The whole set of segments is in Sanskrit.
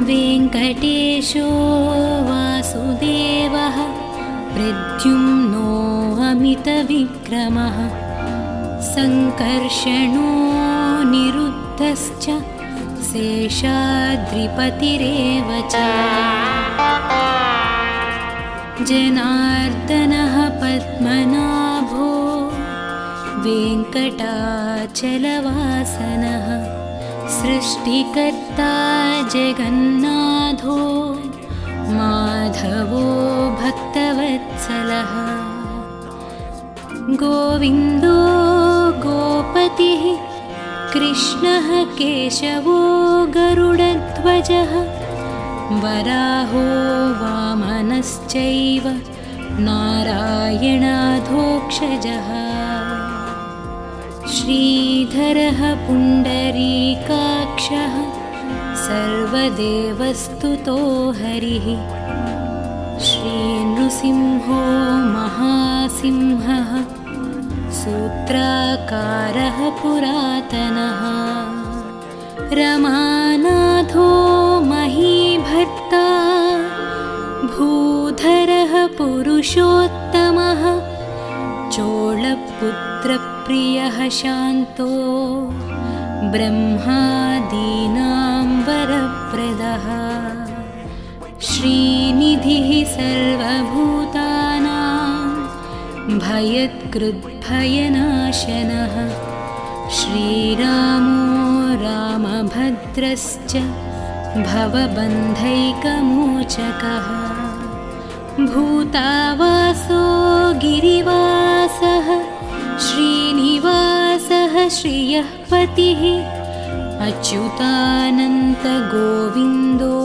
वेङ्कटेशो वासुदेवः प्रद्युम्नो अमितविक्रमः सङ्कर्षणो निरुद्धश्च शेषाद्रिपतिरेव च जनार्दनः पद्मनाभो वेङ्कटाचलवासनः सृष्टिकर्ता जगन्नाथो माधवो भक्तवत्सलः गोविन्दो गोपतिः कृष्णः केशवो गरुडध्वजः वराहो वामनश्चैव नारायणाधोक्षजः श्रीधरः पुण्डरीकाक्षः सर्वदेवस्तुतो हरिः श्रीनृसिंहो महासिंहः सूत्राकारः पुरातनः रमानाथो महीभर्ता भूधरः पुरुषोत्तमः चोळपुत्रप्रियः शान्तो ब्रह्मादीनां वरप्रदः श्रीनिधिः सर्वभूतानां भयत्कृद्भयनाशनः श्रीरामो रामभद्रश्च भवबन्धैकमोचकः भूतावासो गिरिवासः श्रीनिवासः श्रियः पतिः अच्युतानन्तगोविन्दो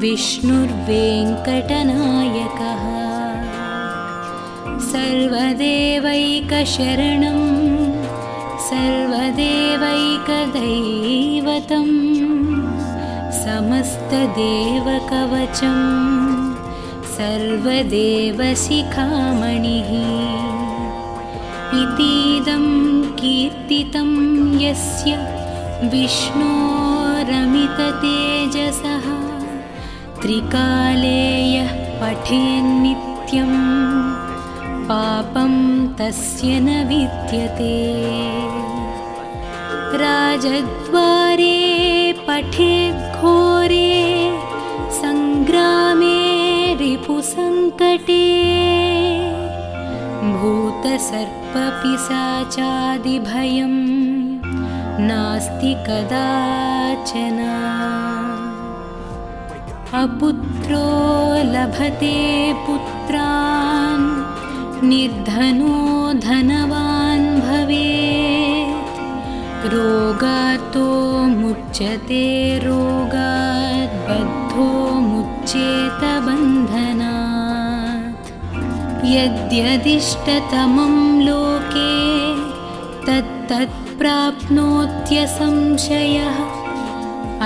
विष्णुर्वेङ्कटनायकः सर्वदेवैकशरणं सर्वदेवैकदैवतं समस्तदेवकवचं सर्वदेवशिखामणिः इतीदं कीर्तितं यस्य विष्णोरमिततेजसः त्रिकाले यः पठेन्नित्यं पापं तस्य न विद्यते राजद्वारे पठेद्घोरे सङ्ग्रामे रिपुसङ्कटे भूतसर्पपिशाचादिभयं नास्ति कदाचन अपुत्रो लभते पुत्रान् निर्धनो धनवान् भवेत् रोगातो मुच्यते रोगात् बद्धो मुच्येत बन्धनात् यद्यदिष्टतमं लोके तत्तत् प्राप्नोत्यसंशयः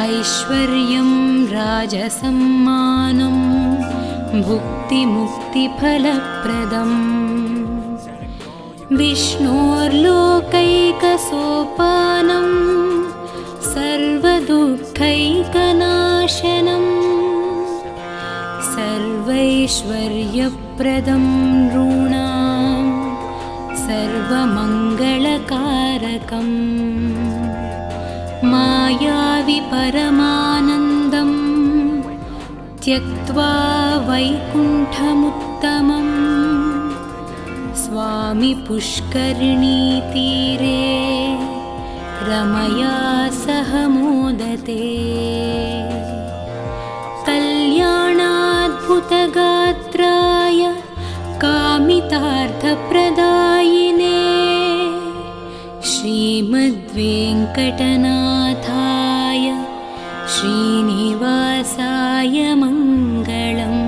ऐश्वर्यं राजसम्मानं भुक्तिमुक्तिफलप्रदम् विष्णोर्लोकैकसोपानं सर्वदुःखैकनाशनं सर्वैश्वर्यप्रदं नॄणां सर्वमङ्गलकारकम् मायावि परमानन्दं त्यक्त्वा वैकुण्ठमुत्तमं स्वामि पुष्करिणीतीरे रमया सह मोदते कल्याणाद्भुतगात्राय कामितार्थप्रदायिने श्रीमद्वेङ्कटनाथाय श्रीनिवासाय मङ्गलम्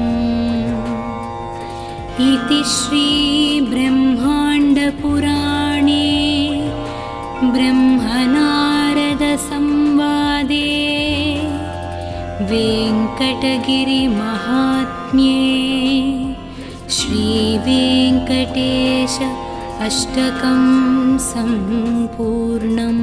इति श्रीब्रह्माण्डपुराणे ब्रह्मनारदसंवादे वेङ्कटगिरिमहात्म्ये श्रीवेङ्कटेश अष्टकं सम्पूर्णम्।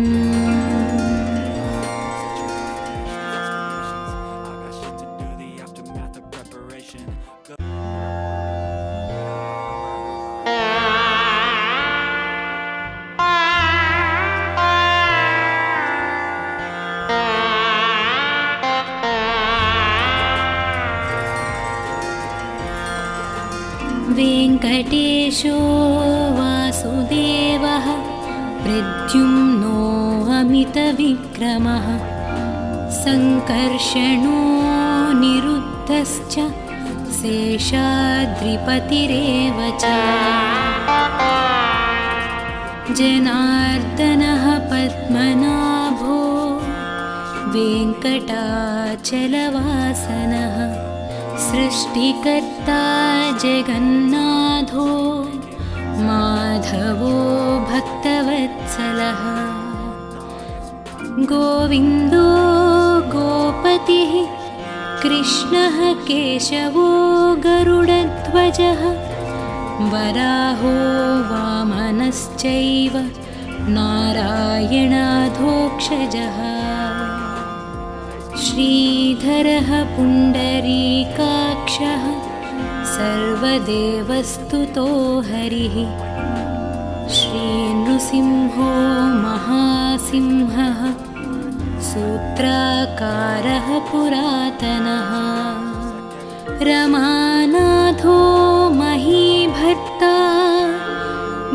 महेशो वासुदेवः प्रद्युम्नो अमितविक्रमः सङ्कर्षणो निरुद्धश्च शेषाद्रिपतिरेव च जनार्दनः पद्मनाभो वेङ्कटाचलवासनः सृष्टिकर्ता जगन्नाथो माधवो भक्तवत्सलः गोविन्दो गोपतिः कृष्णः केशवो गरुडध्वजः वराहो वामनश्चैव नारायणाधोक्षजः श्रीधरः पुण्डरीकाक्षः सर्वदेवस्तुतो हरिः श्रीनृसिंहो महासिंहः सूत्राकारः पुरातनः रमानाथो महीभर्ता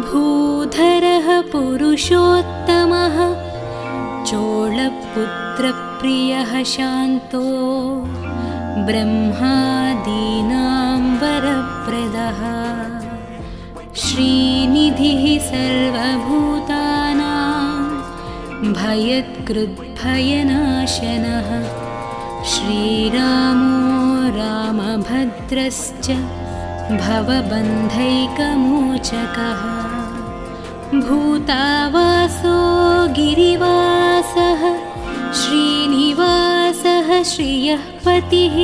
भूधरः पुरुषोत्तमः चोळपुत्रप्रियः शान्तो ब्रह्मादीनां वरप्रदः श्रीनिधिः सर्वभूतानां भयत्कृद्भयनाशनः श्रीरामो रामभद्रश्च भवबन्धैकमोचकः भूतावासो गिरिवासः श्रीनिवासः श्रियः पतिः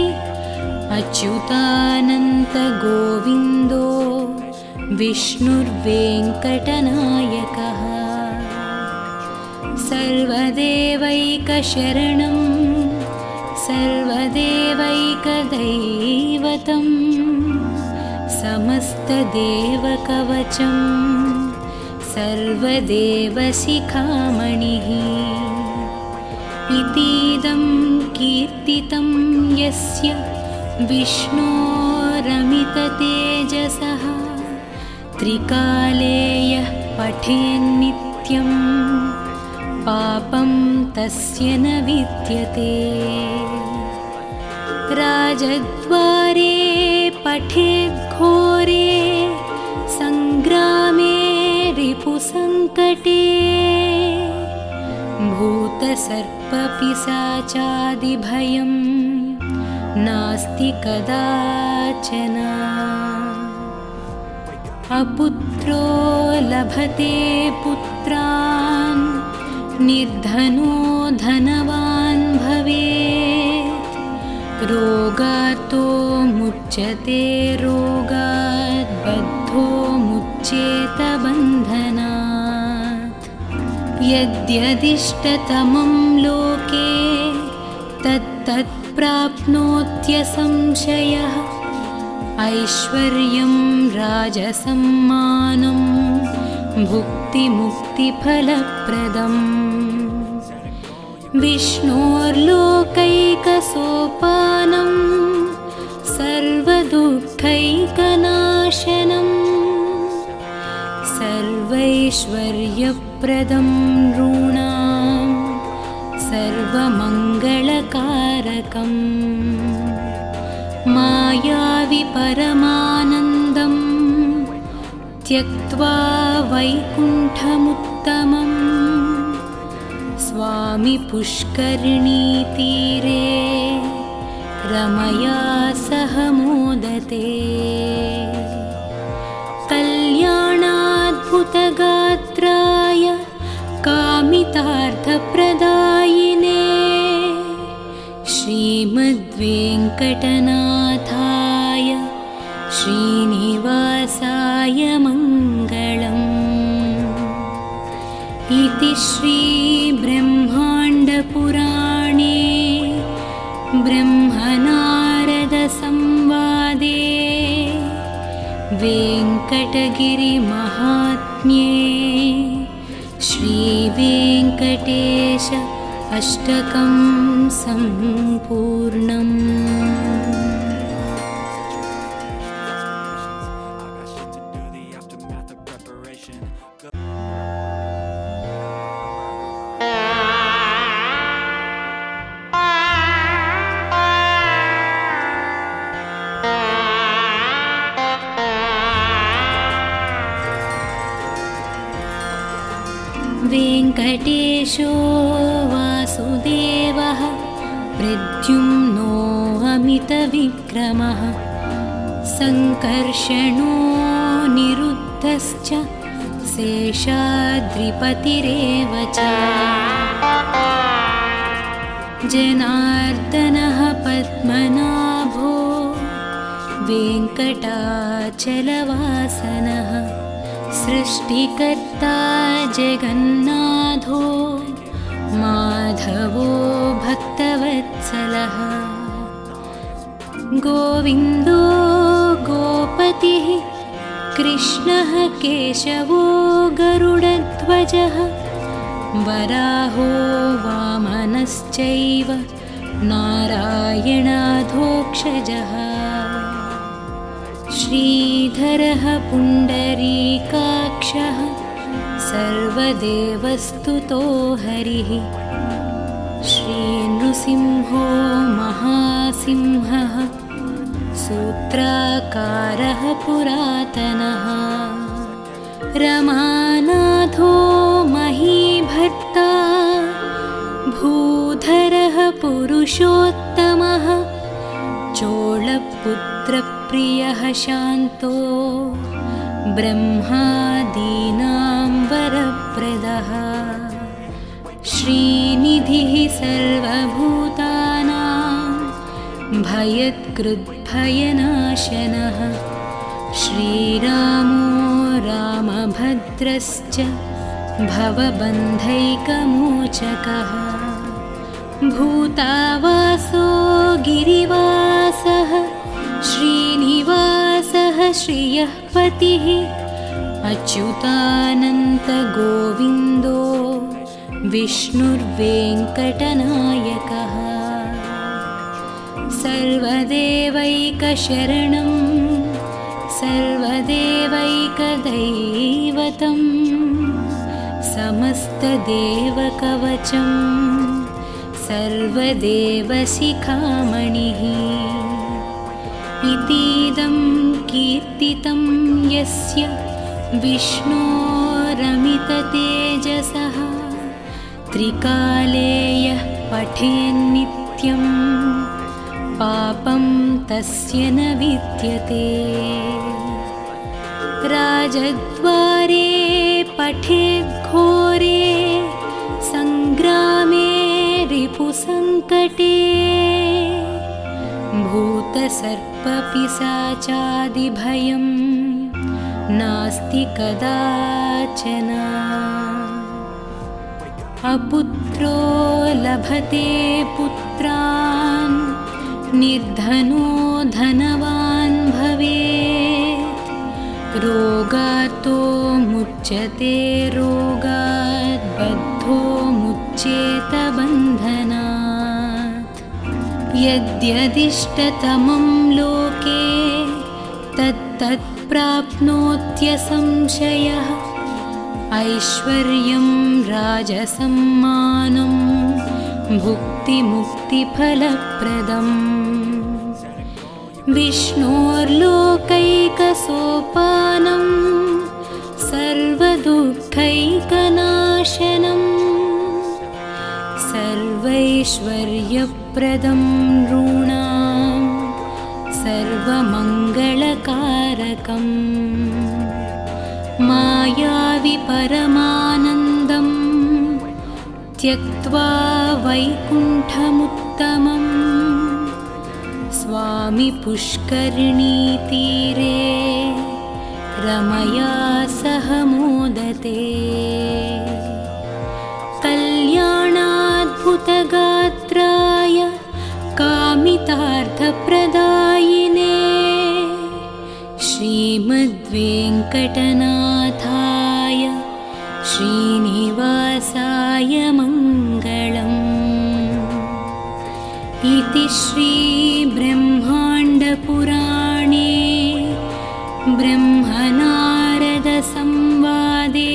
अच्युतानन्तगोविन्दो विष्णुर्वेङ्कटनायकः सर्वदेवैकशरणं सर्वदेवैकदैवतं समस्तदेवकवचं सर्वदेवशिखामणिः इतीदं कीर्तितं यस्य विष्णोरमिततेजसः त्रिकाले यः पठेन्नित्यं पापं तस्य न विद्यते राजद्वारे पठेद्घोरे सङ्ग्रामे रिपुसङ्कटे भूतसर्पपिशाचादिभयं नास्ति कदाचन अपुत्रो लभते पुत्रान् निर्धनो धनवान् भवेत् रोगार्तो मुच्यते रोगात् बद्धो मुच्येत बन्धनात् यद्यदिष्टतमं लोके तत्तत् प्राप्नोत्यसंशयः ऐश्वर्यं राजसम्मानं भुक्तिमुक्तिफलप्रदम् विष्णोर्लोकैकसोपानं सर्वदुःखैकनाशनं सर्वैश्वर्यप्रदं नॄणां सर्वमङ्गलकारकम् मायावि परमानन्दं त्यक्त्वा वैकुण्ठमुत्तमं स्वामि पुष्करिणीतीरे रमया सह मोदते कल्याणाद्भुतगात्राय कामितार्थप्रदायिने श्रीमद्वेङ्कटनाथाय श्रीनिवासाय मङ्गलम् इति श्रीब्रह्माण्डपुराणे ब्रह्मनारदसंवादे वेङ्कटगिरिमहात्म्ये श्रीवेङ्कटेश अष्टकं सम्पूर्णम्। गणेशो वासुदेवः प्रद्युम्नो अमितविक्रमः सङ्कर्षणो निरुद्धश्च शेषाद्रिपतिरेव च जनार्दनः पद्मनाभो वेङ्कटाचलवासनः सृष्टिकर्ता जगन्नाथो माधवो भक्तवत्सलः गोविन्दो गोपतिः कृष्णः केशवो गरुडध्वजः वराहो वामनश्चैव नारायणाधोक्षजः श्रीधरः पुण्डरीकाक्षः सर्वदेवस्तुतो हरिः श्रीनृसिंहो महासिंहः सूत्राकारः पुरातनः रमानाथो महीभर्ता भूधरः पुरुषोत्तमः चोळपुत्रप्रियः शान्तो ब्रह्मादीनां वरप्रदः श्रीनिधिः सर्वभूतानां भयत्कृद्भयनाशनः श्रीरामो रामभद्रश्च भवबन्धैकमोचकः भूतावासो गिरिवासः श्रीनिवासः श्रियः पतिः अच्युतानन्तगोविन्दो विष्णुर्वेङ्कटनायकः सर्वदेवैकशरणं सर्वदेवैकदैवतं समस्तदेवकवचं सर्वदेवशिखामणिः इतीदं कीर्तितं यस्य विष्णोरमिततेजसः त्रिकाले यः पठेन्नित्यं पापं तस्य न विद्यते राजद्वारे पठेद्घोरे सङ्ग्रामे रिपुसङ्कटे भूतसर्पपिशाचादिभयं नास्ति कदाचन अपुत्रो लभते पुत्रान् निर्धनो धनवान् भवेत् रोगार्तो मुच्यते रोगात् बद्धो मुच्येत बन्धनात् यद्यदिष्टतमं लोके तत्तत् प्राप्नोत्यसंशयः ऐश्वर्यं राजसम्मानं भुक्तिमुक्तिफलप्रदम् विष्णोर्लोकैकसोपानं सर्वदुःखैकनाशनं सर्वैश्वर्यप्रदं नृणां सर्वमङ्गलकारकम् मायावि परमानन्दं त्यक्त्वा वैकुण्ठमुत्तमं स्वामि पुष्करिणीतीरे रमया सह मोदते कल्याणाद्भुतगात्राय कामितार्थप्रदायिने श्रीमद्वेङ्कटनाथाय श्रीनिवासाय मङ्गलम् इति श्रीब्रह्माण्डपुराणे ब्रह्मनारदसंवादे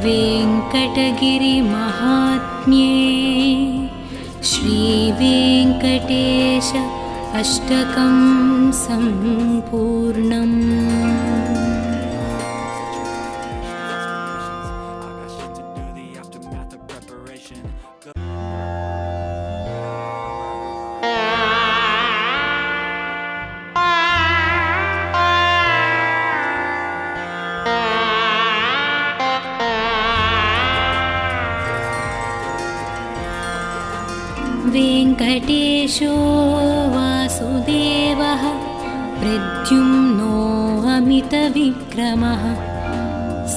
वेङ्कटगिरिमहात्म्ये श्रीवेङ्कटेश अष्टकं सम्पूर्णम्। वेङ्कटेशो वासुदेवः प्रद्युम्नो अमितविक्रमः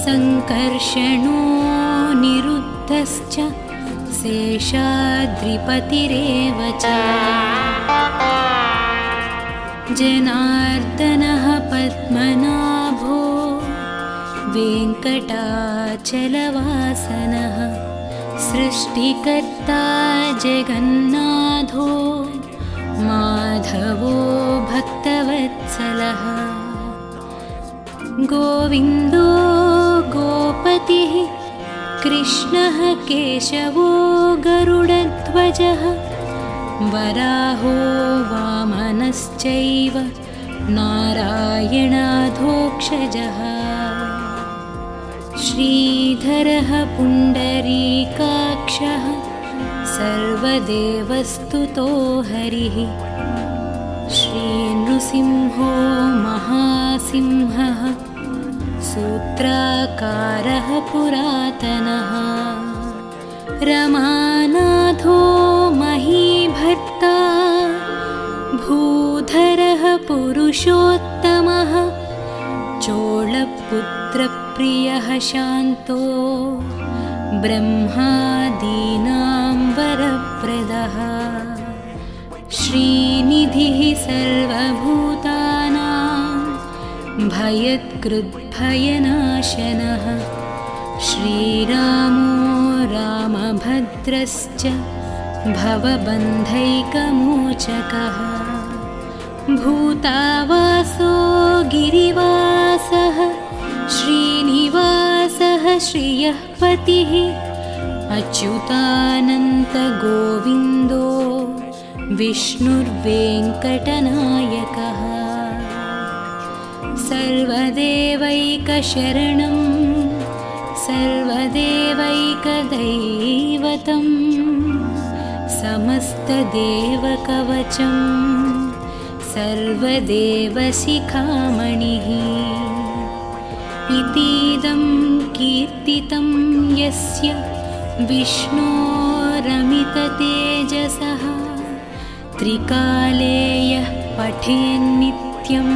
सङ्कर्षणो निरुद्धश्च शेषाद्रिपतिरेव च जनार्दनः पद्मनाभो वेङ्कटाचलवासनः सृष्टिकर्ता जगन्नाथो माधवो भक्तवत्सलः गोविन्दो गोपतिः कृष्णः केशवो गरुडध्वजः वराहो वामनश्चैव नारायणाधोक्षजः श्रीधरः पुण्डरीकाक्षः सर्वदेवस्तुतो हरिः श्रीनृसिंहो महासिंहः सूत्राकारः पुरातनः रमानाथो महीभर्ता भूधरः पुरुषोत्तमः चोळपुत्रप्रियः शान्तो ब्रह्मादीनां वरप्रदः श्रीनिधिः सर्वभूतानां भयत्कृद्भयनाशनः श्रीरामो रामभद्रश्च भवबन्धैकमोचकः भूतावासो गिरिवासः श्रीनिवासः श्रियः पतिः अच्युतानन्तगोविन्दो विष्णुर्वेङ्कटनायकः सर्वदेवैकशरणं सर्वदेवैकदैवतं समस्तदेवकवचं सर्वदेवशिखामणिः इतीदं कीर्तितं यस्य विष्णोरमिततेजसः त्रिकाले यः पठेन्नित्यं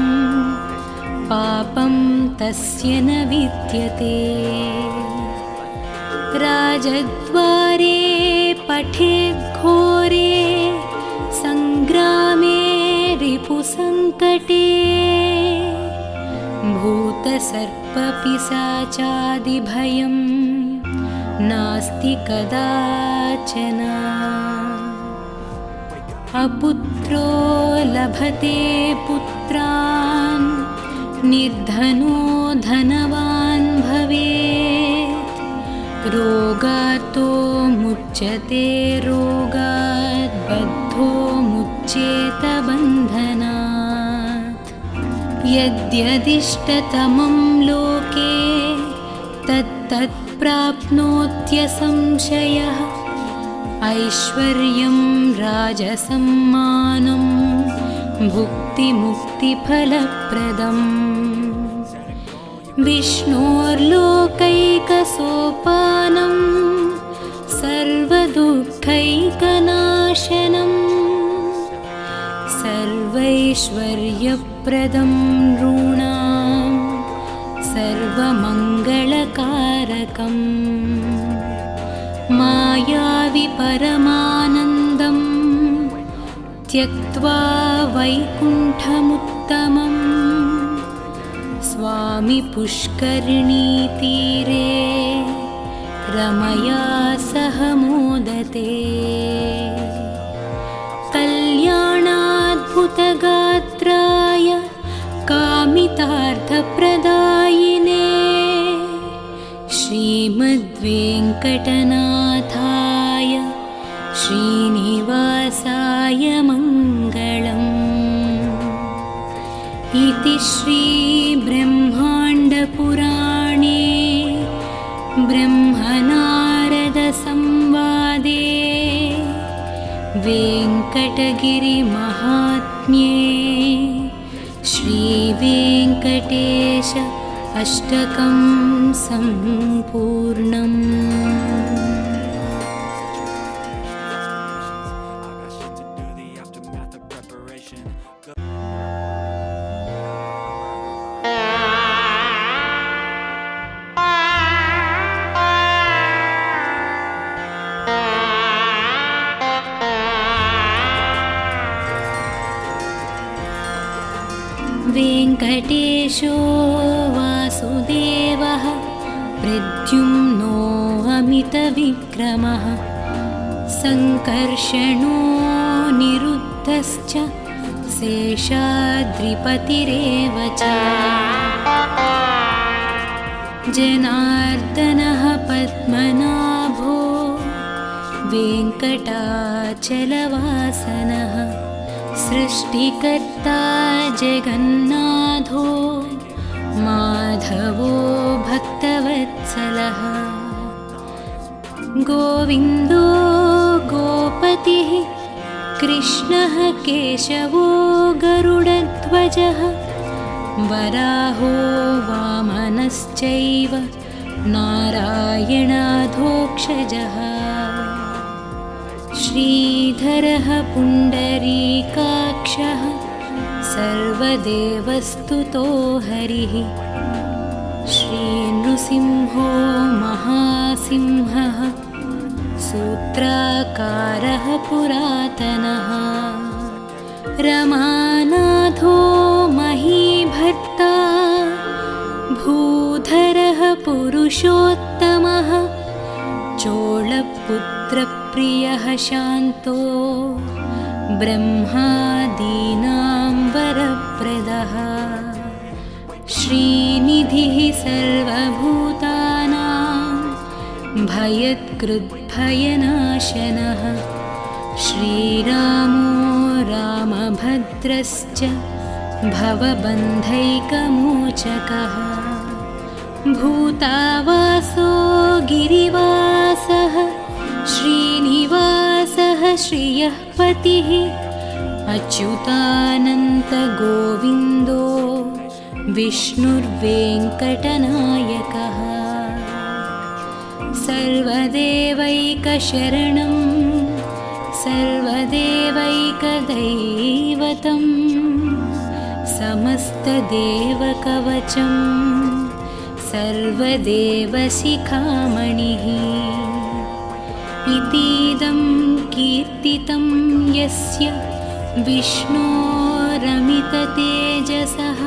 पापं तस्य न विद्यते राजद्वारे पठेद्घोरे सङ्ग्रामे रिपुसङ्कटे भूतसर्पपिशाचादिभयं नास्ति कदाचन अपुत्रो लभते पुत्रान् निर्धनो धनवान् भवेत् रोगातो मुच्यते रोगात् बद्धो मुच्येत बन्धनात् यद्यदिष्टतमं लोके तत्तत् प्राप्नोत्यसंशयः ऐश्वर्यं राजसम्मानं भुक्तिमुक्तिफलप्रदम् विष्णोर्लोकैकसोपानं सर्वदुःखैकनाशनं सर्वैश्वर्यप्रदं नॄणां सर्वमङ्गलकारकम् मायावि परमानन्दं त्यक्त्वा वैकुण्ठमुत्तमं स्वामि पुष्करिणीतीरे रमया सह मोदते कल्याणाद्भुतगात्राय कामितार्थप्रदायिने श्रीमद्वेङ्कटनाथाय श्रीनिवासाय मङ्गलम् इति श्रीब्रह्माण्डपुराणे ब्रह्मनारदसंवादे वेङ्कटगिरिमहात्म्ये श्रीवेङ्कटेश अष्टकं सम्पूर्णम्। वेङ्कटेशो वासुदेवः प्रद्युम्नो अमितविक्रमः सङ्कर्षणो निरुद्धश्च शेषाद्रिपतिरेव च जनार्दनः पद्मनाभो वेङ्कटाचलवासनः सृष्टिकर्ता जगन्नाथो माधवो भक्तवत्सलः गोविन्दो गोपतिः कृष्णः केशवो गरुडध्वजः वराहो वामनश्चैव नारायणाधोक्षजः श्रीधरः पुण्डरीकाक्षः सर्वदेवस्तुतो हरिः श्रीनृसिंहो महासिंहः सूत्राकारः पुरातनः रमानाथो महीभर्ता भूधरः पुरुषोत्तमः चोळपुत्रप्रियः शान्तो ब्रह्मादीनां वरप्रदः श्रीनिधिः सर्वभूतानां भयत्कृद्भयनाशनः श्रीरामो रामभद्रश्च भवबन्धैकमोचकः भूतावासो गिरिवासः श्रीनिवासः श्रियः पतिः अच्युतानन्तगोविन्दो विष्णुर्वेङ्कटनायकः सर्वदेवैकशरणं सर्वदेवैकदैवतं समस्तदेवकवचं सर्वदेवशिखामणिः इतीदं कीर्तितं यस्य विष्णोरमिततेजसः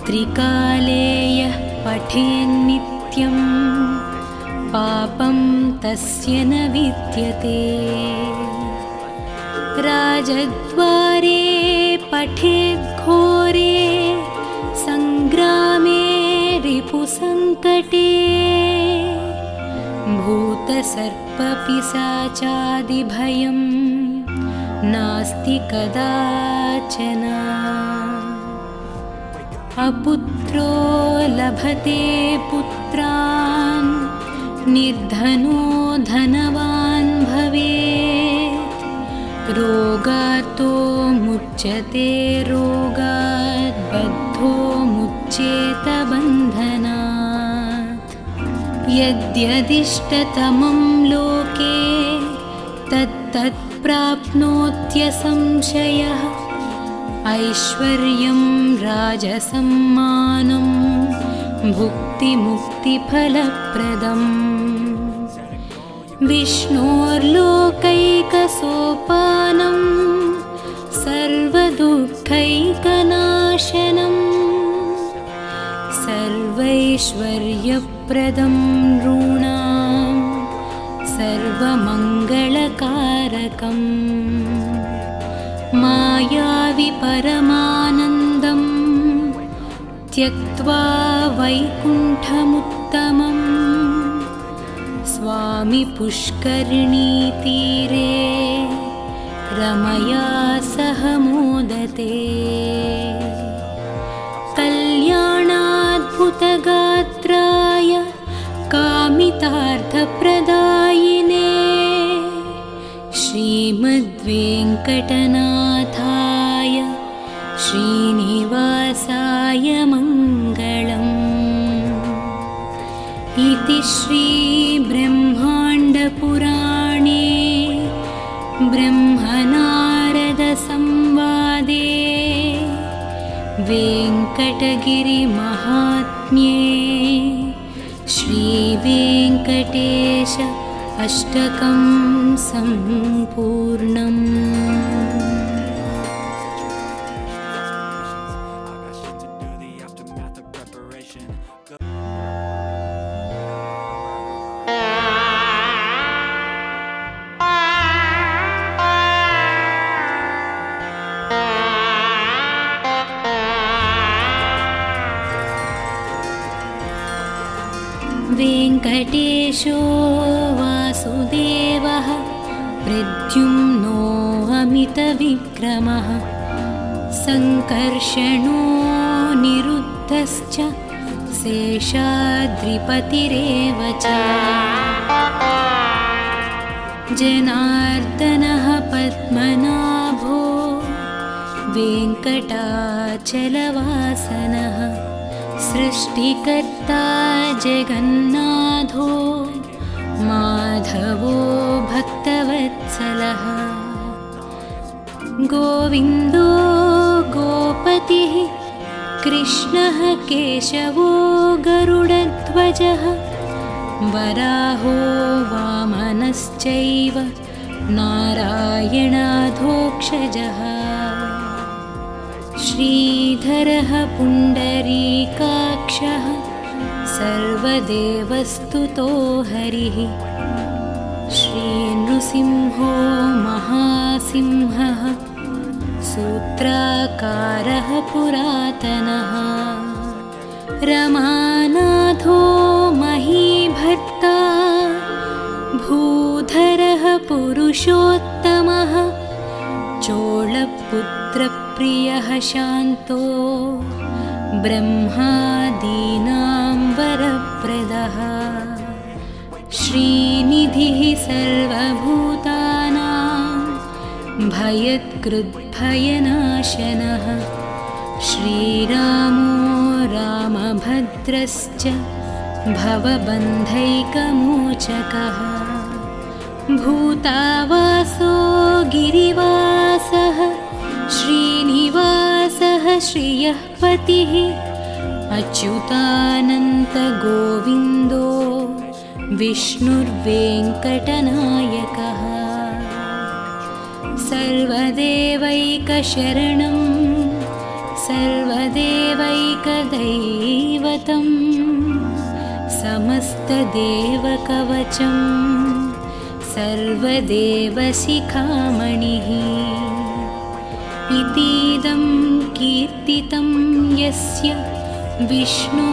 त्रिकाले यः पठेन्नित्यं पापं तस्य न विद्यते राजद्वारे पठेद्घोरे सङ्ग्रामे रिपुसङ्कटे भूतसर्पपिशाचादिभयं नास्ति कदाचन अपुत्रो लभते पुत्रान् निर्धनो धनवान् भवेत् रोगार्तो मुच्यते रोगात् बद्धो मुच्येत बन्धनात् यद्यदिष्टतमं लोके तत्तत् प्राप्नोत्यसंशयः ऐश्वर्यं राजसम्मानं भुक्तिमुक्तिफलप्रदम् विष्णोर्लोकैकसोपानं सर्वदुःखैकनाशनं सर्वैश्वर्यप्रदं नॄणां सर्वमङ्गलकारकम् मायावि परमानन्दं त्यक्त्वा वैकुण्ठमुत्तमं स्वामि पुष्करिणीतीरे रमया सह मोदते कल्याणाद्भुतगात्राय कामितार्थप्रदायिने श्रीमद्वेङ्कटनाथाय श्रीनिवासाय मङ्गलम् इति श्रीब्रह्माण्डपुराणे ब्रह्मनारदसंवादे वेङ्कटगिरिमहात्म्ये श्रीवेङ्कटेश अष्टकं सम्पूर्णम्। गणेशो वासुदेवः प्रद्युम्नो अमितविक्रमः सङ्कर्षणो निरुद्धश्च शेषाद्रिपतिरेव च जनार्दनः पद्मनाभो वेङ्कटाचलवासनः सृष्टिकर्ता जगन्नाथो माधवो भक्तवत्सलः गोविन्दो गोपतिः कृष्णः केशवो गरुडध्वजः वराहो वामनश्चैव नारायणाधोक्षजः श्रीधरः पुण्डरीकाक्षः सर्वदेवस्तुतो हरिः श्रीनृसिंहो महासिंहः सूत्राकारः पुरातनः रमानाथो महीभर्ता भूधरः पुरुषोत्तमः चोळपुत्रप्रियः शान्तो ब्रह्मादीनां वरप्रदः श्रीनिधिः सर्वभूतानां भयत्कृद्भयनाशनः श्रीरामो रामभद्रश्च भवबन्धैकमोचकः भूतावासो गिरिवासः श्रीनिवासः श्रियः पतिः अच्युतानन्तगोविन्दो विष्णुर्वेङ्कटनायकः सर्वदेवैकशरणं सर्वदेवैकदैवतं समस्तदेवकवचं सर्वदेवशिखामणिः इतीदं कीर्तितं यस्य विष्णोरमिततेजसः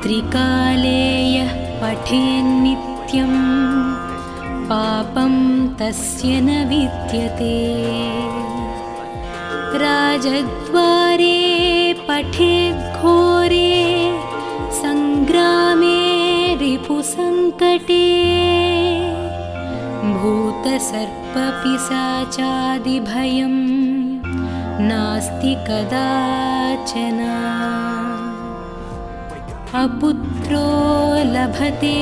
त्रिकाले यः पठेन्नित्यं पापं तस्य न विद्यते राजद्वारे पठेद्घोरे सङ्ग्रामे रिपुसङ्कटे भूतसर्पपिशाचादिभयं नास्ति कदाचन अपुत्रो लभते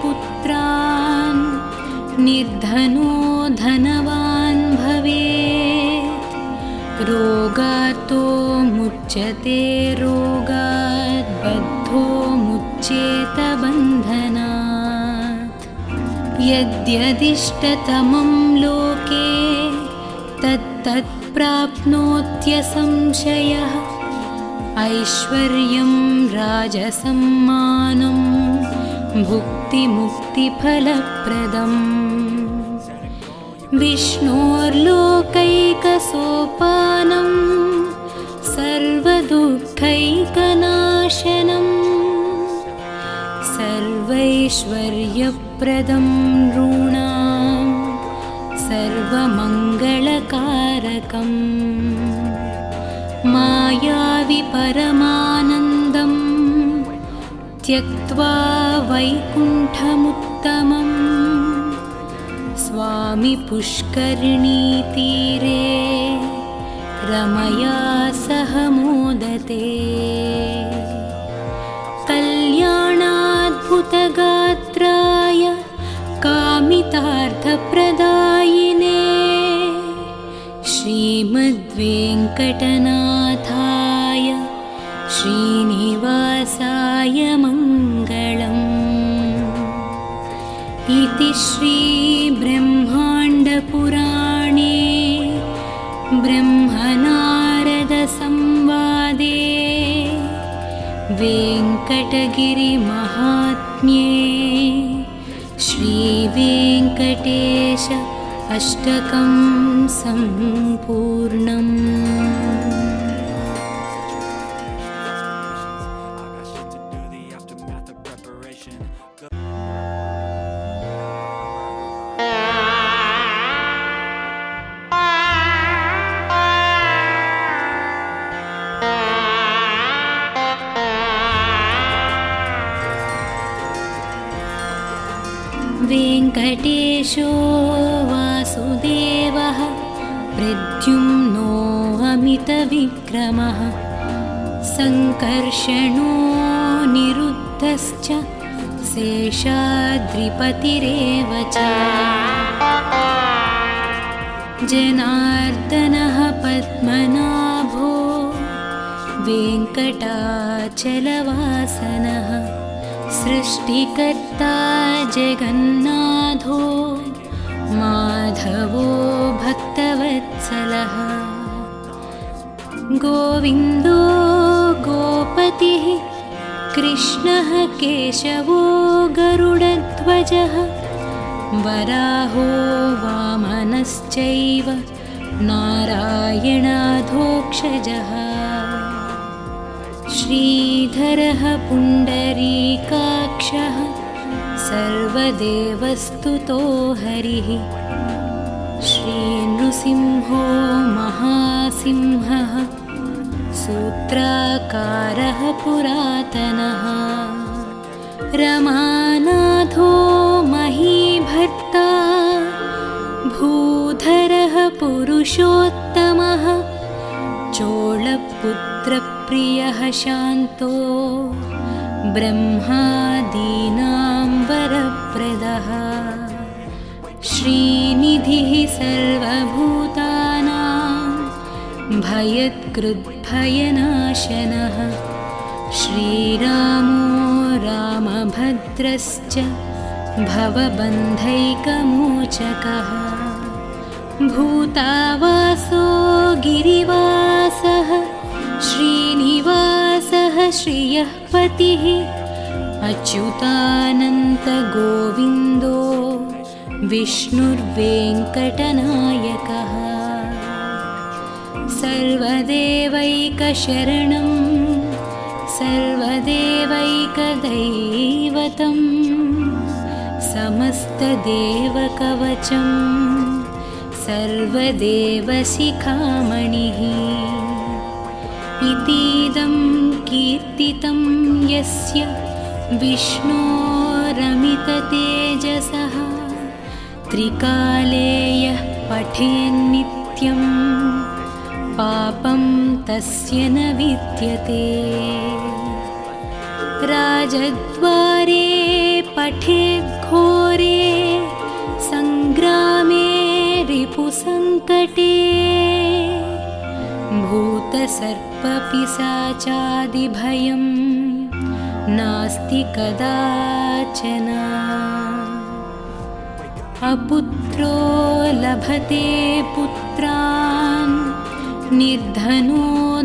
पुत्रान् निर्धनो धनवान् भवेत् रोगातो मुच्यते रोगात् बद्धो मुच्येत बन्धनात् यद्यदिष्टतमं लोके तत्तत् प्राप्नोत्यसंशयः ऐश्वर्यं राजसम्मानं भुक्तिमुक्तिफलप्रदम् विष्णोर्लोकैकसोपानं सर्वदुःखैकनाशनं सर्वैश्वर्यप्रदं नॄणां सर्वमङ्गलकारकम् मायावि परमानन्दं त्यक्त्वा वैकुण्ठमुत्तमं स्वामि पुष्करिणीतीरे रमया सह मोदते कल्याणाद्भुतगात्राय कामितार्थप्रदायिने श्रीमद्वेङ्कटनाथाय श्रीनिवासाय मङ्गलम् इति श्रीब्रह्माण्डपुराणे ब्रह्मनारदसंवादे वेङ्कटगिरिमहात्म्ये श्रीवेङ्कटेश अष्टकं सम्पूर्णम्। वेङ्कटेशो वासुदेवः प्रद्युम्नो अमितविक्रमः सङ्कर्षणो निरुद्धश्च शेषाद्रिपतिरेव च जनार्दनः पद्मनाभो वेङ्कटाचलवासनः सृष्टिकर्ता जगन्नाथो माधवो भक्तवत्सलः गोविन्दो गोपतिः कृष्णः केशवो गरुडध्वजः वराहो वामनश्चैव नारायणाधोक्षजः श्रीधरः पुण्डरीकाक्षः सर्वदेवस्तुतो हरिः श्रीनृसिंहो महासिंहः सूत्राकारः पुरातनः रमानाथो महीभर्ता भूधरः पुरुषोत्तमः चोळपुत्रप्रियः शान्तो ब्रह्मादीनां वरप्रदः श्रीनिधिः सर्वभूतानां भयत्कृद्भयनाशनः श्रीरामो रामभद्रश्च भवबन्धैकमोचकः भूतावासो गिरिवासः श्रीनिवासः श्रियः पतिः अच्युतानन्तगोविन्दो विष्णुर्वेङ्कटनायकः सर्वदेवैकशरणं सर्वदेवैकदैवतं समस्तदेवकवचं सर्वदेवशिखामणिः इतीदं कीर्तितं यस्य विष्णोरमिततेजसः त्रिकाले यः पठेन्नित्यं पापं तस्य न विद्यते राजद्वारे पठेद्घोरे सङ्ग्रामे रिपुसङ्कटे भूतसर्पपिशाचादिभयं नास्ति कदाचन अपुत्रो लभते पुत्रान् निर्धनो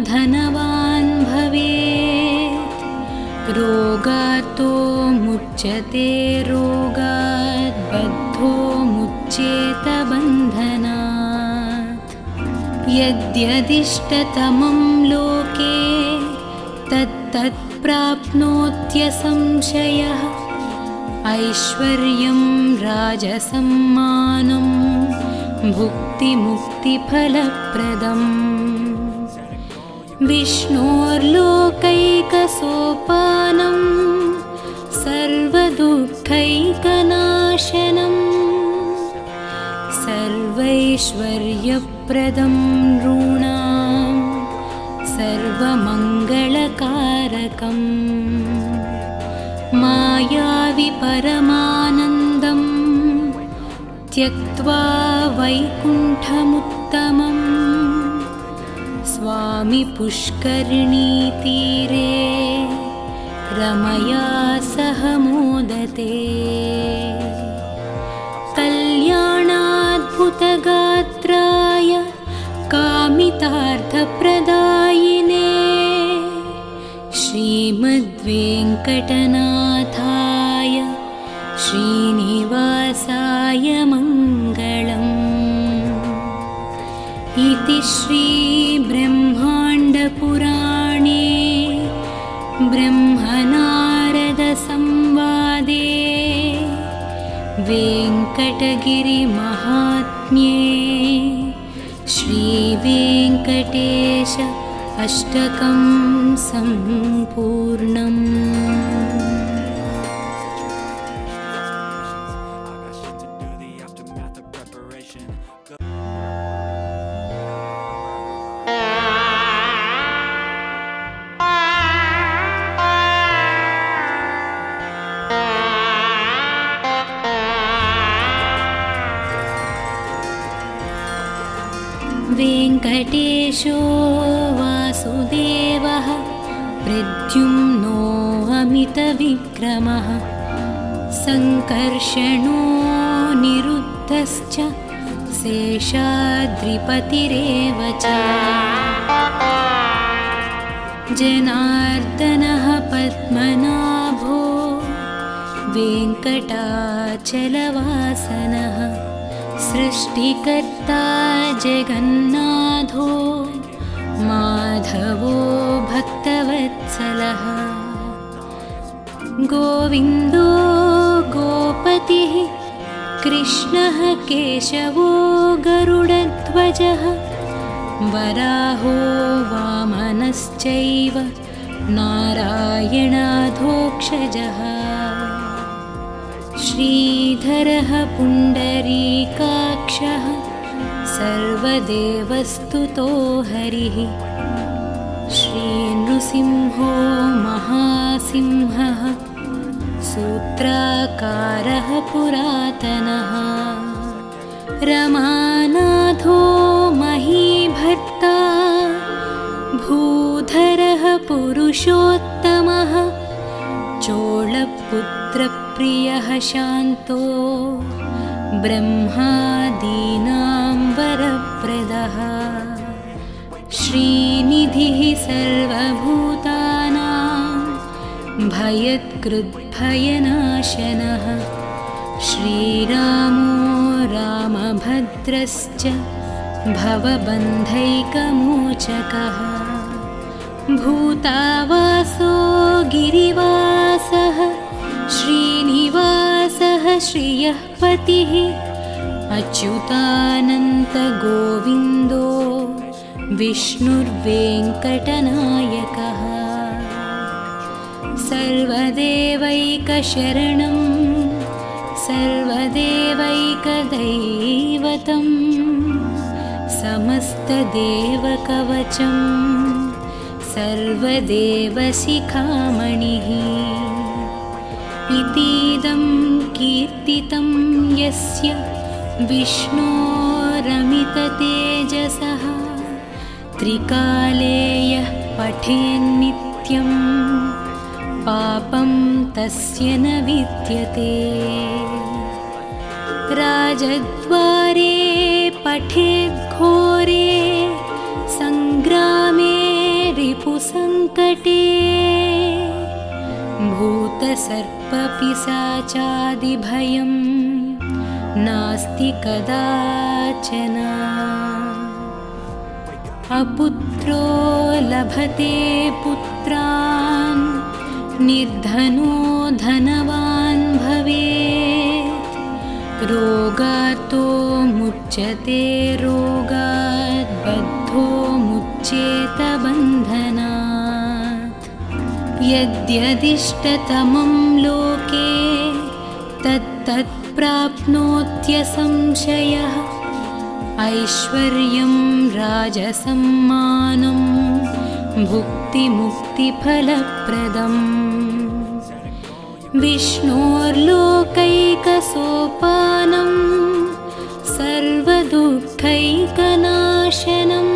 धनवान् भवेत् रोगातो मुच्यते रोगात् बद्धो मुच्येत बन्धनात् यद्यदिष्टतमं लोके तत्तत् प्राप्नोत्यसंशयः ऐश्वर्यं राजसम्मानं भुक्तिमुक्तिफलप्रदम् विष्णोर्लोकैकसोपानं सर्वदुःखैकनाशनं सर्वैश्वर्यप्रदं नॄणां सर्वमङ्गलकारकम् मायावि परमानन्दं त्यक्त्वा वैकुण्ठमुत्तमं स्वामि पुष्करिणीतीरे रमया सह मोदते कल्याणाद्भुतगात्राय कामितार्थप्रदायिने श्रीमद्वेङ्कटनाथाय श्रीनिवासाय मङ्गलम् इति श्रीब्रह्माण्डपुराणे ब्रह्मनारदसंवादे वेङ्कटगिरिमहात्म्ये श्रीवेङ्कटेश अष्टकं सम्पूर्णम्। वेङ्कटेशो वासुदेवः प्रद्युम्नो अमितविक्रमः सङ्कर्षणो निरुद्धश्च शेषाद्रिपतिरेव च जनार्दनः पद्मनाभो वेङ्कटाचलवासनः सृष्टिकर्ता जगन्नाथो माधवो भक्तवत्सलः गोविन्दो गोपतिः कृष्णः केशवो गरुडध्वजः वराहो वामनश्चैव नारायणाधोक्षजः श्रीधरः पुण्डरीकाक्षः सर्वदेवस्तुतो हरिः श्रीनृसिंहो महासिंहः सूत्राकारः पुरातनः रमानाथो महीभर्ता भूधरः पुरुषोत्तमः चोळपुत्रप्रियः शान्तो ब्रह्मादीनां वरप्रदः श्रीनिधिः सर्वभूतानां भयत्कृद्भयनाशनः श्रीरामो रामभद्रश्च भवबन्धैकमोचकः भूतावासो गिरिवासः श्रीनिवासः श्रियः पतिः अच्युतानन्तगोविन्दो विष्णुर्वेङ्कटनायकः सर्वदेवैकशरणं सर्वदेवैकदैवतं समस्तदेवकवचं सर्वदेवशिखामणिः इतीदं कीर्तितं यस्य विष्णोरमिततेजसः त्रिकाले यः पठेन्नित्यं पापं तस्य न विद्यते राजद्वारे पठेद्घोरे सङ्ग्रामे रिपुसङ्कटे भूतसर्पपिशाचादिभयं नास्ति कदाचन अपुत्रो लभते पुत्रान् निर्धनो धनवान् भवेत् रोगातो मुच्यते रोगात् बद्धो मुच्येत बन्धनात् यद्यदिष्टतमं लोके तत्तत् प्राप्नोत्यसंशयः ऐश्वर्यं राजसम्मानं भुक्तिमुक्तिफलप्रदम् विष्णोर्लोकैकसोपानं सर्वदुःखैकनाशनं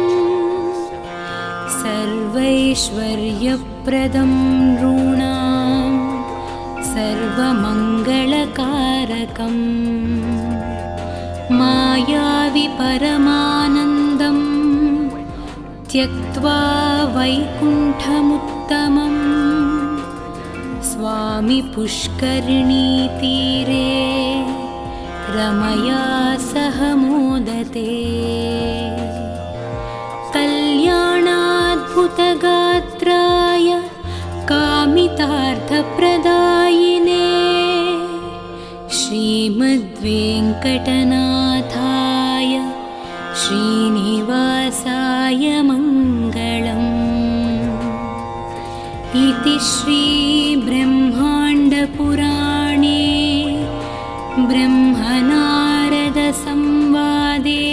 सर्वैश्वर्यप्रदं नॄणां सर्वमङ्गलकारकम् मायावि परमानन्दं त्यक्त्वा वैकुण्ठमुत्तमं स्वामि पुष्करिणीतीरे रमया सह मोदते कल्याणाद्भुतगात्राय कामितार्थप्रदायिने श्रीमद्वेङ्कटनाथाय श्रीनिवासाय मङ्गलम् इति श्रीब्रह्माण्डपुराणे ब्रह्मनारदसंवादे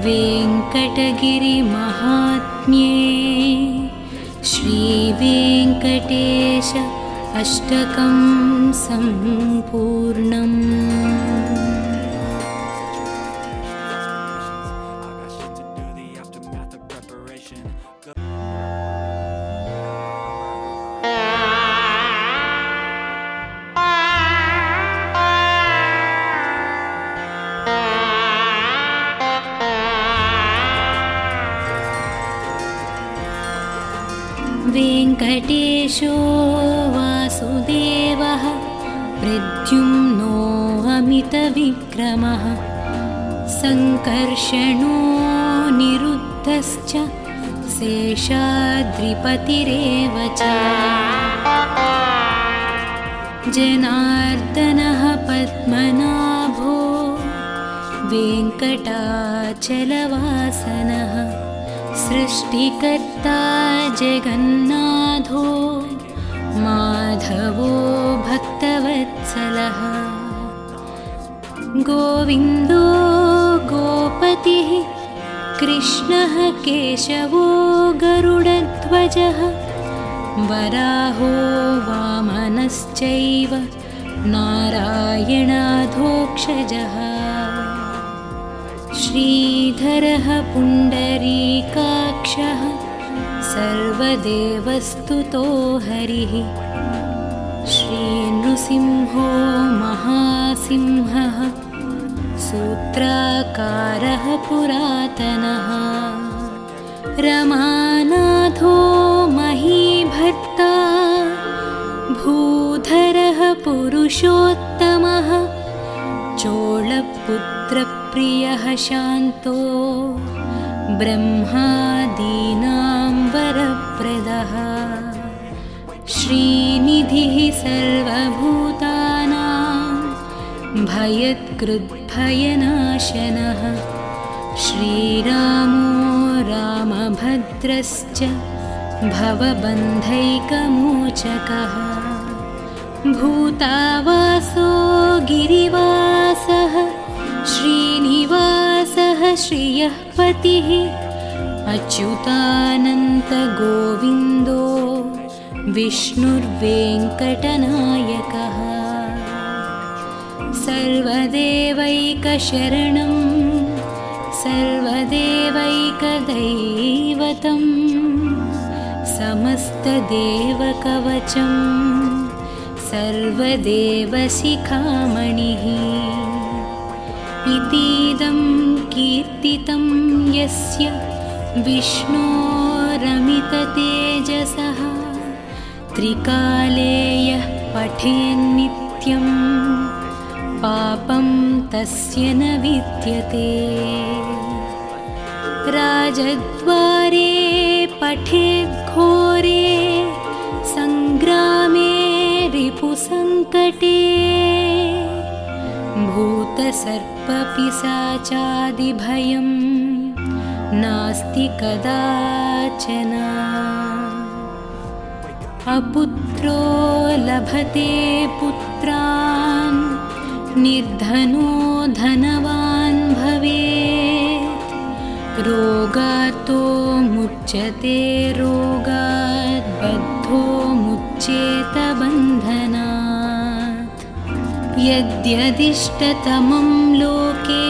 वेङ्कटगिरिमहात्म्ये श्रीवेङ्कटेश अष्टकं सम्पूर्णम्। वेङ्कटेशो वासुदेवः प्रद्युम्नो अमितविक्रमः सङ्कर्षणो निरुद्धश्च शेषाद्रिपतिरेव च जनार्दनः पद्मनाभो वेङ्कटाचलवासनः सृष्टिकर्ता जगन्नाथो माधवो भक्तवत्सलः गोविन्दो गोपतिः कृष्णः केशवो गरुडध्वजः वराहो वामनश्चैव नारायणाधोक्षजः श्रीधरः पुण्डरीकाक्षः सर्वदेवस्तुतो हरिः श्रीनृसिंहो महासिंहः सूत्राकारः पुरातनः रमानाथो महीभर्ता भूधरः पुरुषोत्तमः चोळपुत्रप्रियः शान्तो ब्रह्मादीनां वरप्रदः श्रीनिधिः सर्वभूतानां भयत्कृद्भयनाशनः श्रीरामो रामभद्रश्च भवबन्धैकमोचकः भूतावासो गिरिवासः श्रीनिवासः श्रियः पतिः अच्युतानन्तगोविन्दो विष्णुर्वेङ्कटनायकः सर्वदेवैकशरणं सर्वदेवैकदैवतं समस्तदेवकवचं सर्वदेवशिखामणिः इतीदं कीर्तितं यस्य विष्णोरमिततेजसः त्रिकाले यः पठेन्नित्यं पापं तस्य न विद्यते राजद्वारे पठेद्घोरे सङ्ग्रामे रिपुसङ्कटे भूतसर्पपिशाचादिभयं नास्ति कदाचन अपुत्रो लभते पुत्रान् निर्धनो धनवान् भवेत् रोगार्तो मुच्यते रोगात् बद्धो मुच्येत बन्धनात् यद्यदिष्टतमं लोके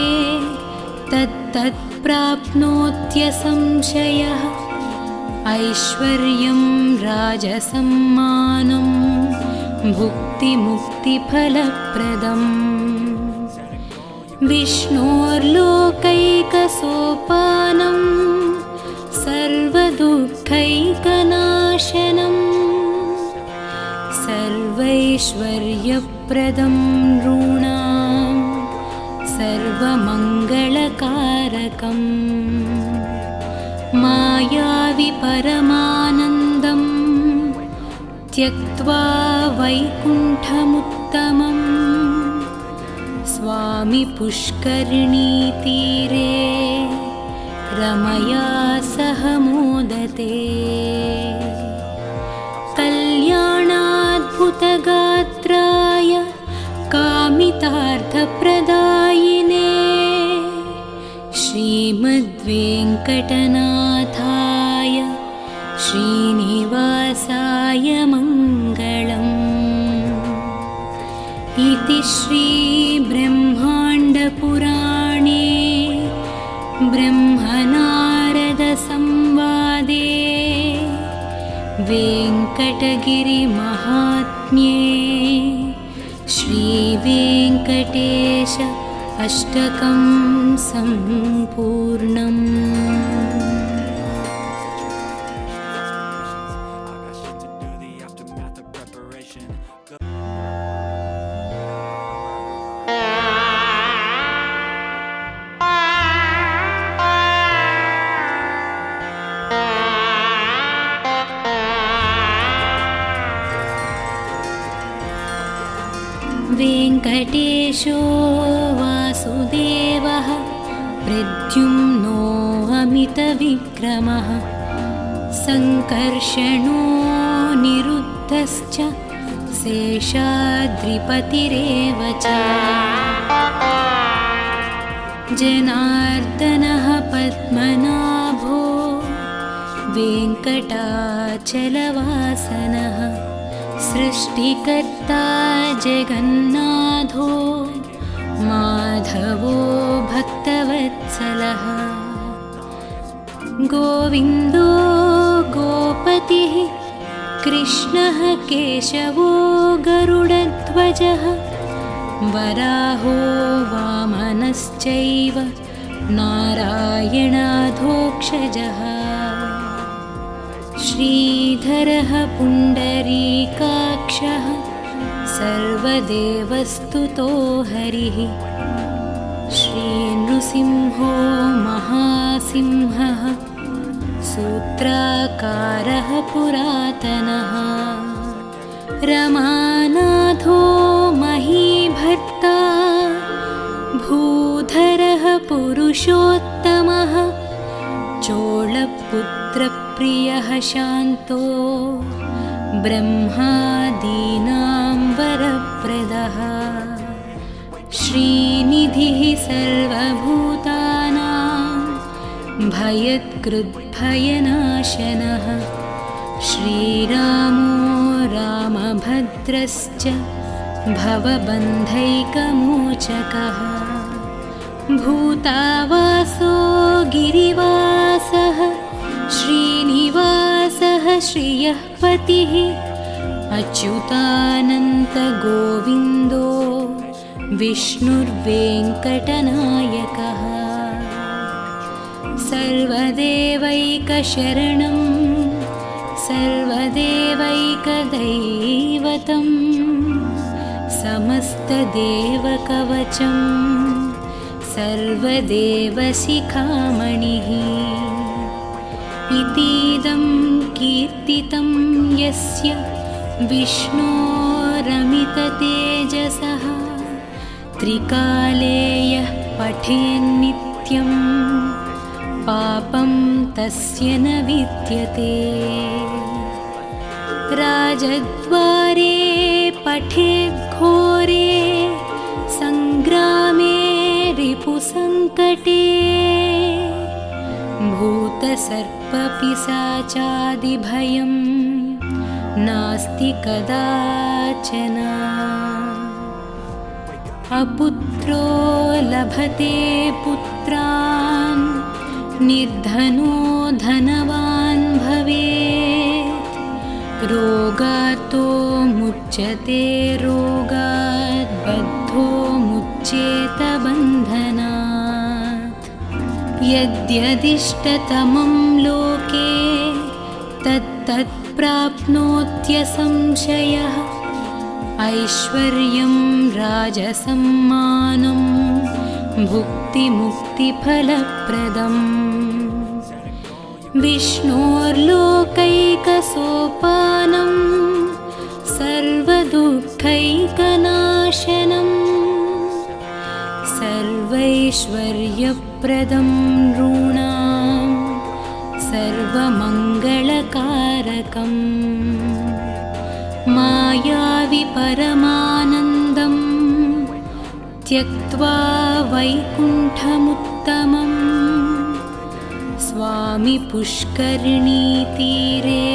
तत्तत् प्राप्नोत्यसंशयः ऐश्वर्यं राजसम्मानं भुक्तिमुक्तिफलप्रदम् विष्णोर्लोकैकसोपानं सर्वदुःखैकनाशनं सर्वैश्वर्यप्रदं नृणां सर्वमङ्गलकारकम् मायावि परमानन्दं त्यक्त्वा वैकुण्ठमुत्तमं स्वामि पुष्करिणीतीरे रमया सह मोदते कल्याणाद्भुतगात्राय कामितार्थप्रदायिने श्रीमद्वेङ्कटनाथाय श्रीनिवासाय मङ्गलम् इति श्रीब्रह्माण्डपुराणे ब्रह्मनारदसंवादे वेङ्कटगिरिमहात्म्ये श्रीवेङ्कटेश अष्टकं सम्पूर्णम्। यशो वासुदेवः प्रद्युम्नो अमितविक्रमः सङ्कर्षणो निरुद्धश्च शेषाद्रिपतिरेव च जनार्दनः पद्मनाभो वेङ्कटाचलवासनः सृष्टिकर्ता जगन्नाथो माधवो भक्तवत्सलः गोविन्दो गोपतिः कृष्णः केशवो गरुडध्वजः वराहो वामनश्चैव नारायणाधोक्षजः श्रीधरः पुण्डरीकाक्षः सर्वदेवस्तुतो हरिः श्रीनृसिंहो महासिंहः सूत्राकारः पुरातनः रमानाथो महीभर्ता भूधरः पुरुषोत्तमः चोळपुत्रप्रियः शान्तो ब्रह्मादीनां वरप्रदः श्रीनिधिः सर्वभूतानां भयत्कृद्भयनाशनः श्रीरामो रामभद्रश्च भवबन्धैकमोचकः भूतावासो गिरिवासः श्रीनिवासः श्रियः पतिः अच्युतानन्तगोविन्दो विष्णुर्वेङ्कटनायकः सर्वदेवैकशरणं सर्वदेवैकदैवतं समस्तदेवकवचं सर्वदेवशिखामणिः इतीदं कीर्तितं यस्य विष्णोरमिततेजसः त्रिकाले यः पठेन्नित्यं पापं तस्य न विद्यते राजद्वारे पठेद्घोरे सङ्ग्रामे रिपुसङ्कटे भूतसर्पपिशाचादिभयं नास्ति कदाचन अपुत्रो लभते पुत्रान् निर्धनो धनवान् भवेत् रोगातो मुच्यते रोगात् बद्धो मुच्येत बन्धनात् यद्यदिष्टतमं लोके तत्तत् प्राप्नोत्यसंशयः ऐश्वर्यं राजसम्मानं भुक्तिमुक्तिफलप्रदम् विष्णोर्लोकैकसोपानं सर्वदुःखैकनाशनं सर्वैश्वर्यप्रदं नॄणां सर्वमङ्गलकारकम् मायावि परमानन्दं त्यक्त्वा वैकुण्ठमुत्तमं स्वामि पुष्करिणीतीरे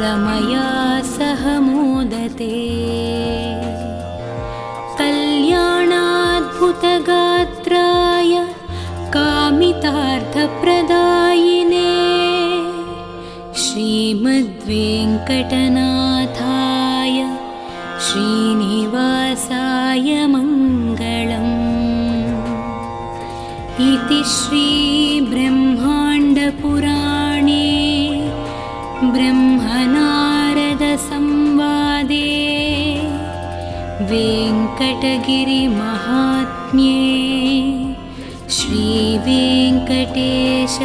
रमया सह मोदते कल्याणाद्भुतगात्राय कामितार्थप्रदायिने श्रीमद्वेङ्कटनाथाय श्रीनिवासाय मङ्गलम् इति श्रीब्रह्माण्डपुराणे ब्रह्मनारदसंवादे वेङ्कटगिरिमहात्म्ये श्रीवेङ्कटेश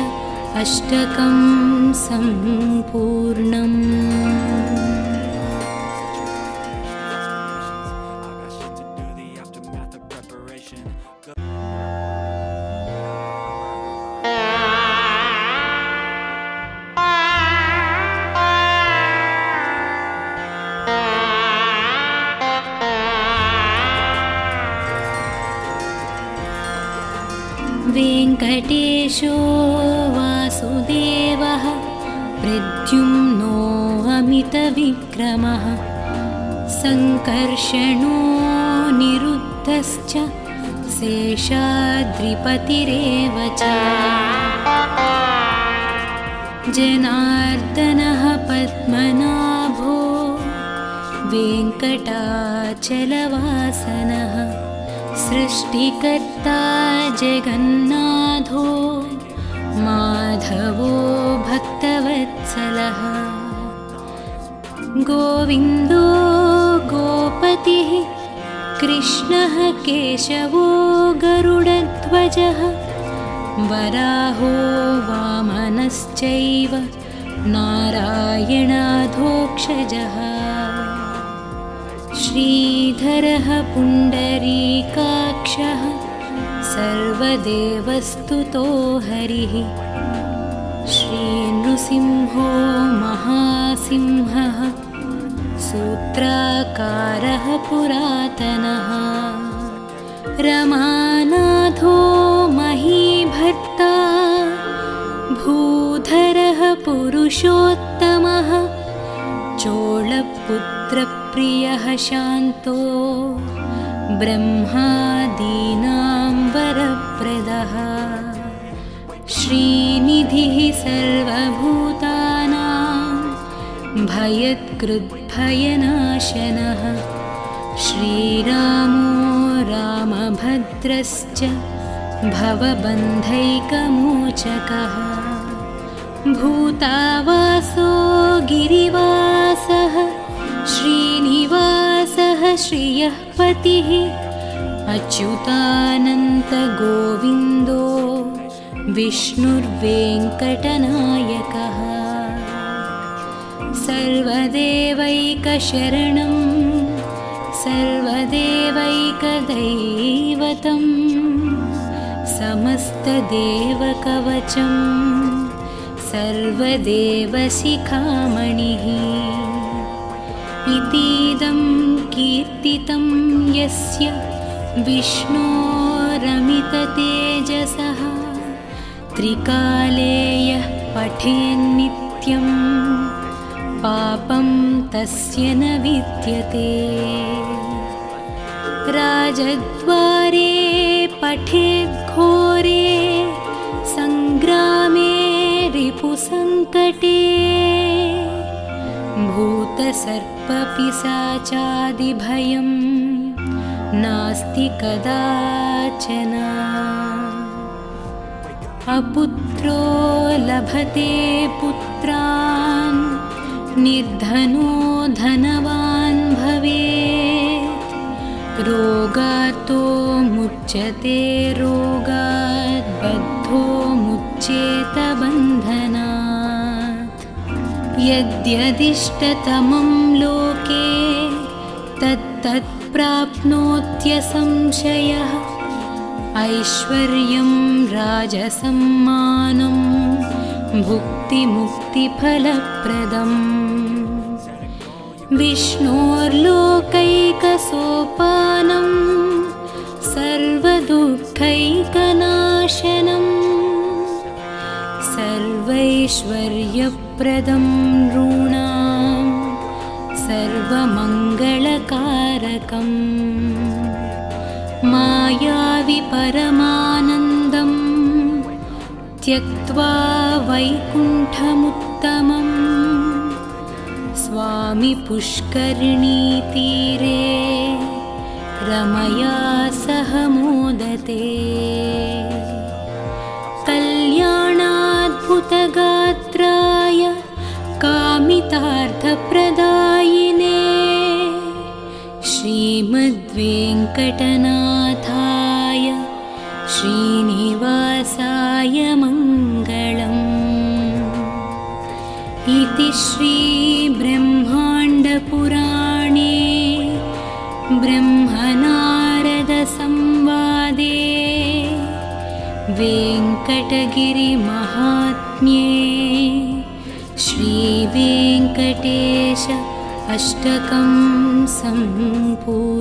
अष्टकं सम्पूर्णम्। वेङ्कटेशो वासुदेवः प्रद्युम्नो अमितविक्रमः सङ्कर्षणो निरुद्धश्च शेषाद्रिपतिरेव च जनार्दनः पद्मनाभो वेङ्कटाचलवासनः सृष्टिकर्ता जगन्नाथो माधवो भक्तवत्सलः गोविन्दो गोपतिः कृष्णः केशवो गरुडध्वजः वराहो वामनश्चैव नारायणाधोक्षजः श्रीधरः पुण्डरीकाक्षः सर्वदेवस्तुतो हरिः श्रीनृसिंहो महासिंहः सूत्राकारः पुरातनः रमानाथो महीभर्ता भूधरः पुरुषोत्तमः चोळपुत्रप्रियः शान्तो ब्रह्मादीनां वरप्रदः श्रीनिधिः सर्वभूतानां भयत्कृद्भयनाशनः श्रीरामो रामभद्रश्च भवबन्धैकमोचकः भूतावासो गिरिवासः श्रीनिवासः श्रियः पतिः अच्युतानन्तगोविन्दो विष्णुर्वेङ्कटनायकः सर्वदेवैकशरणं सर्वदेवैकदैवतं समस्तदेवकवचं सर्वदेवशिखामणिः इतीदं कीर्तितं यस्य विष्णोरमिततेजसः त्रिकाले यः पठेन्नित्यं पापं तस्य न विद्यते राजद्वारे पठेद्घोरे सङ्ग्रामे रिपुसङ्कटे भूतसर्पपिशाचादिभयं नास्ति कदाचन अपुत्रो लभते पुत्रान् निर्धनो धनवान् भवेत् रोगातो मुच्यते रोगात् बद्धो मुच्येत बन्धनात् यद्यदिष्टतमं लोके तत्तत् प्राप्नोत्यसंशयः ऐश्वर्यं राजसम्मानं भुक्तिमुक्तिफलप्रदम् विष्णोर्लोकैकसोपानं सर्वदुःखैकनाशनं सर्वैश्वर्यप्रदं नॄणां सर्वमङ्गलकारकम् मायावि परमानन्दं त्यक्त्वा वैकुण्ठमुत्तमं स्वामि पुष्करिणीतीरे रमया सह मोदते कल्याणाद्भुतगात्राय कामितार्थप्रदायिने श्रीमद्वेङ्कटनाथाय श्रीनिवासाय मङ्गलम् इति श्रीब्रह्माण्डपुराणे ब्रह्मनारदसंवादे वेङ्कटगिरिमहात्म्ये श्रीवेङ्कटेश अष्टकं सम्पूर्णम्।